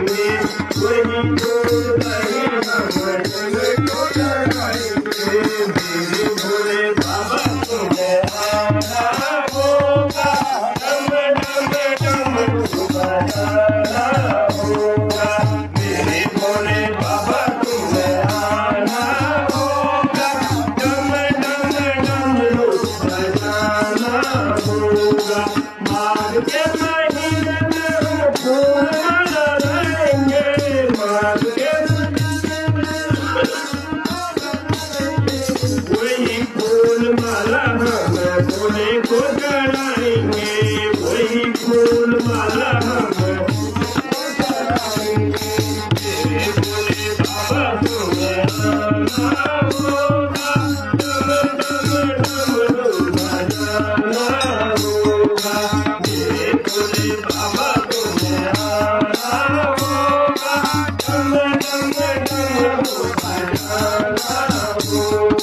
वही बोल रहे हम तुमको कराएंगे। मेरे भोले बाबा तुम्हें आना होगा, डम डम डमरू बजाना होगा। मेरे भोले बाबा तुम्हें आना होगा, डम डम डमरू बजाना होगा। माघ के महीने में हम फूल लगाएंगे, माघ के वही फूल माला हम भोले को चढ़ाएंगे, वही फूल माला हम चढ़ाएंगे। मेरे भोले बाबा तुम्हें आना होगा, डम डम डमरू बजाना होगा। मेरे भोले बाबा तुम्हें आना होगा, डम डम डमरू बजाना होगा।